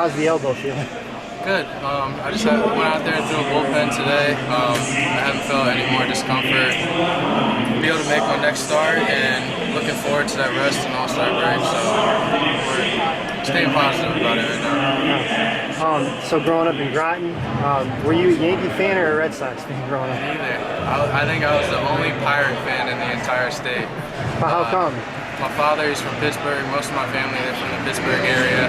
how's the elbow feeling? Good. I just went out there and threw a bullpen today. I haven't felt any more discomfort. Be able to make my next start and looking forward to that rest and all-star break. So we're staying positive about it right now. So growing up in Groton, were you a Yankee fan or a Red Sox fan growing up? Neither. I think I was the only Pirate fan in the entire state. How come? My father is from Pittsburgh. Most of my family are from the Pittsburgh area.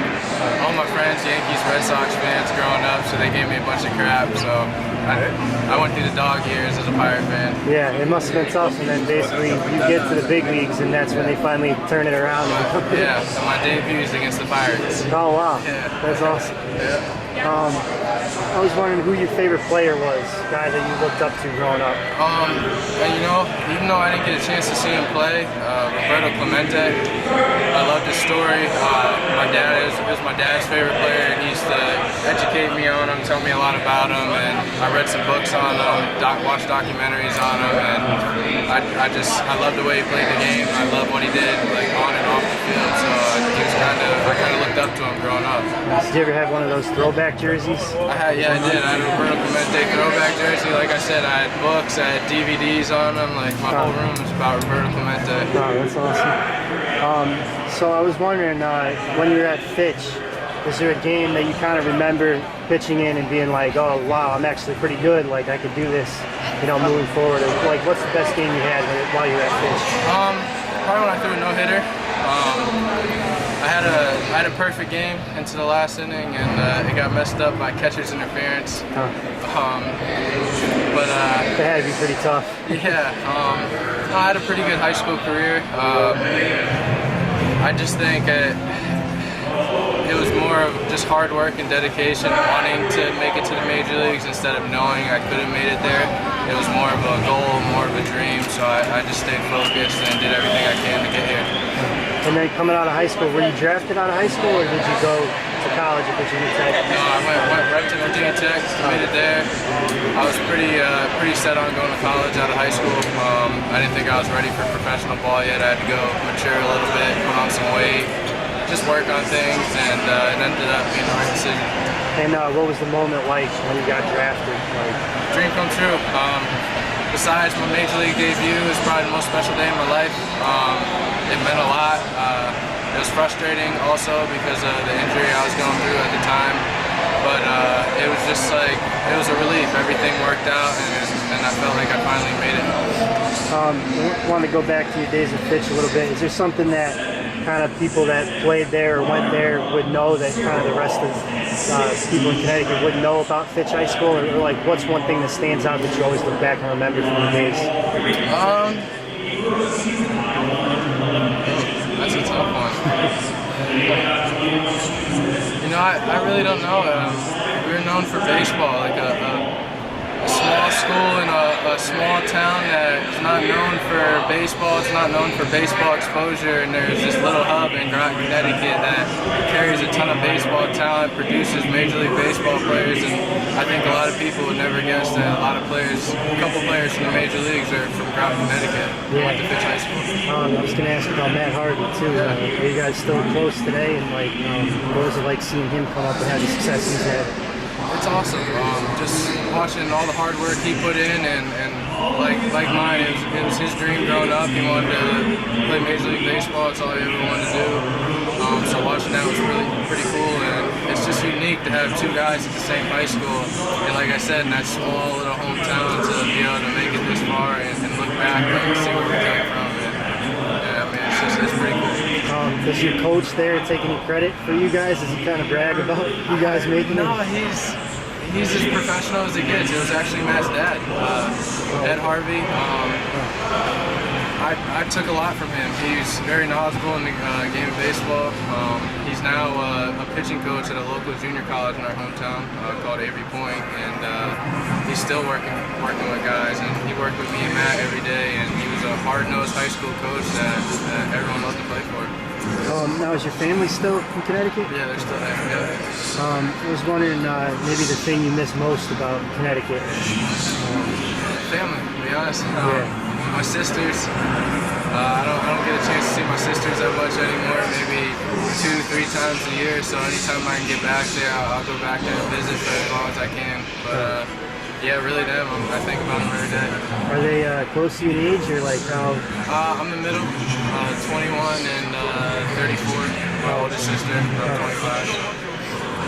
All my friends, Yankees, Red Sox fans growing up, so they gave me a bunch of crap. So I went through the dog years as a Pirate fan. Yeah, it must have been tough, and then basically you get to the big leagues, and that's when they finally turn it around. Yeah, so my debut is against the Pirates. Oh wow, yeah. That's awesome. Yeah. I was wondering who your favorite player was, guy that you looked up to growing up. And you know, even though I didn't get a chance to see him play, Roberto Clemente, I loved his story. My dad was my dad's favorite player, and he used to educate me on him, tell me a lot about him, and I read some books on him, watched documentaries on him, and I loved the way he played the game. I loved what he did, like on and off the field. So I kind of looked up to him growing up. Did you ever have one of those throwback jerseys? I did. I had a Roberto Clemente throwback jersey. Like I said, I had books, I had DVDs on them. Like my whole room was about Roberto Clemente. Oh, that's awesome. So I was wondering, when you were at Fitch, is there a game that you kind of remember pitching in and being like, oh wow, I'm actually pretty good, like I could do this, moving forward? Or, like, what's the best game you had while you were at Fitch? Probably when I threw a no-hitter. I had a perfect game into the last inning, and it got messed up by catcher's interference. But that had to be pretty tough. Yeah, I had a pretty good high school career. I just think it was more of just hard work and dedication, wanting to make it to the major leagues instead of knowing I could have made it there. It was more of a goal, more of a dream, so I just stayed focused and did everything I can to get here. And then coming out of high school, were you drafted out of high school, or did you go to college at Virginia Tech? No, I went right to Virginia Tech, committed there. I was pretty set on going to college out of high school. I didn't think I was ready for professional ball yet. I had to go mature a little bit, put on some weight, just work on things, and it ended up being the right decision. And what was the moment like when you got drafted? Dream come true. Besides my major league debut, it was probably the most special day of my life. It meant a lot. It was frustrating also because of the injury I was going through at the time. But it was just like, it was a relief. Everything worked out, and I felt like I finally made it. I want to go back to your days at Fitch a little bit. Is there something that kind of people that played there or went there would know that kind of the rest of people in Connecticut wouldn't know about Fitch High School? Or like, what's one thing that stands out that you always look back and remember from the days? That's a tough one. I really don't know. We were known for baseball, like a small school in a small town that is not known for baseball. It's not known for baseball exposure, and there's this little hub in Groton, Connecticut that carries a ton of baseball talent, produces Major League Baseball players, and I think a lot of people would never guess that a lot of players, a couple players from the major leagues are from Groton, Connecticut. Went to Fitch High School. I was going to ask about Matt Harvey too. Are you guys still close today? And like, what was it like seeing him come up and have the success he's had? It's awesome. Just watching all the hard work he put in, and like mine, it was his dream growing up. He wanted to play Major League Baseball. That's all he ever wanted to do. So watching that was pretty cool, and it's just unique to have two guys at the same high school. And like I said, in that small little hometown, to be able to make it this far and look back and see where we came from. It's pretty cool. Does your coach there take any credit for you guys? Does he kind of brag about you guys making it? No, he's as professional as it gets. It was actually Matt's dad, Matt Harvey. I took a lot from him. He's very knowledgeable in the game of baseball. He's now a pitching coach at a local junior college in our hometown called Avery Point, and he's still working with guys. And he worked with me and Matt every day, and he was a hard-nosed high school coach that everyone loved to play for. Now, is your family still in Connecticut? Yeah, they're still there. Yeah. I was wondering maybe the thing you miss most about Connecticut. Family, to be honest. My sisters. I don't get a chance to see my sisters that much anymore. Maybe 2-3 times a year. So anytime I can get back there, I'll go back there and visit for as long as I can. But yeah, really them. I think about them every day. Are they close to you in age, or like how? I'm the middle, 21 and 34. My oldest sister, I'm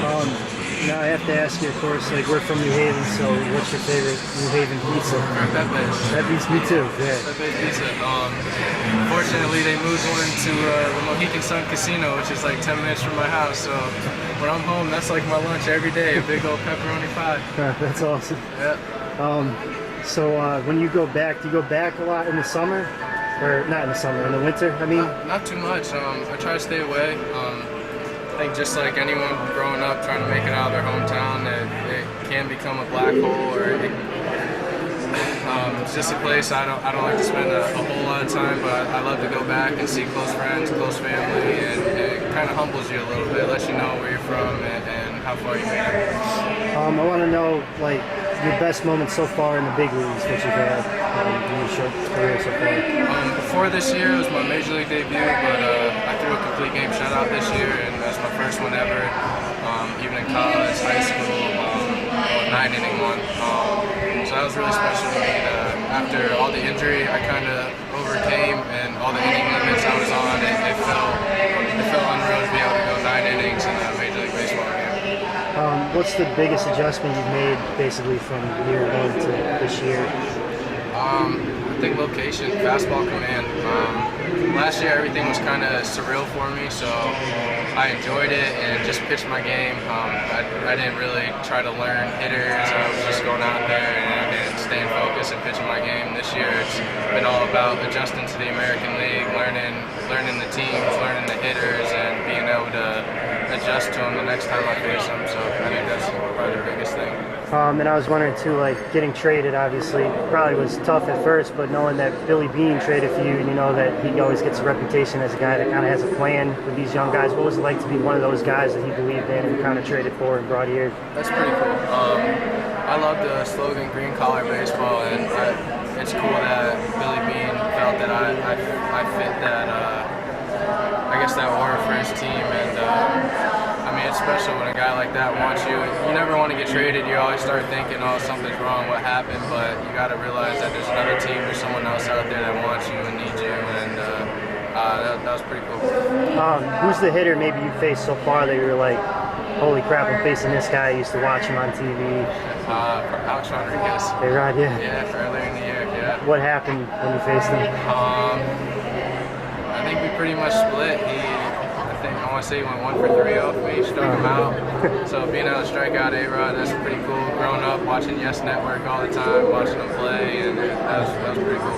25. Now I have to ask you, of course, like we're from New Haven, so what's your favorite New Haven pizza? Pepe's. Pepe's, me too. Yeah. Pepe's Pizza. Fortunately, they moved one to the Mohegan Sun Casino, which is like 10 minutes from my house. So when I'm home, that's like my lunch every day, a big old pepperoni pie. That's awesome. Yeah. So when you go back, do you go back a lot in the summer? Or not in the summer, in the winter, I mean? Not too much. I try to stay away. I think just like anyone growing up trying to make it out of their hometown, it can become a black hole, or it's just a place I don't like to spend a whole lot of time, but I love to go back and see close friends, close family, and it kind of humbles you a little bit, lets you know where you're from and how far you made it. I want to know, like, your best moment so far in the big leagues that you've had in your short career so far. Before this year, it was my major league debut, but I threw a complete game shutout this year, and that's my first one ever, even in college, high school, 9-inning one. So that was really special to me. After all the injury I kind of overcame and all the inning limits I was on, it felt unreal to be able to go 9 innings in a Major League Baseball game. What's the biggest adjustment you've made basically from year one to this year? I think location, fastball command. Last year everything was kind of surreal for me, so I enjoyed it and just pitched my game. I didn't really try to learn hitters. I was just going out there and staying focused and pitching my game. This year it's been all about adjusting to the American League, learning the teams, learning the hitters, and being able to adjust to them the next time I face them. So I think that's probably the biggest thing. And I was wondering too, like getting traded obviously probably was tough at first, but knowing that Billy Beane traded for you and you know that he always gets a reputation as a guy that kind of has a plan with these young guys, what was it like to be one of those guys that he believed in and kind of traded for and brought here? That's pretty cool. I love the slogan green collar baseball, and it's cool that Billy Beane felt that I fit that, I guess that aura for his team, and I mean, it's special when a guy like that wants you. You never want to get traded. You always start thinking, oh, something's wrong, what happened? But you got to realize that there's another team or someone else out there that wants you and needs you, and that was pretty cool. Who's the hitter maybe you faced so far that you were like, holy crap, I'm facing this guy, I used to watch him on TV? Alex Rodriguez. Hey, Rod, yeah. Yeah, earlier in the year, yeah. What happened when you faced him? I think we pretty much split. I want to say he went 1 for 3 off me, struck him out. So being able to strike out A-Rod, that's pretty cool. Growing up watching Yes Network all the time, watching him play, and that was pretty cool.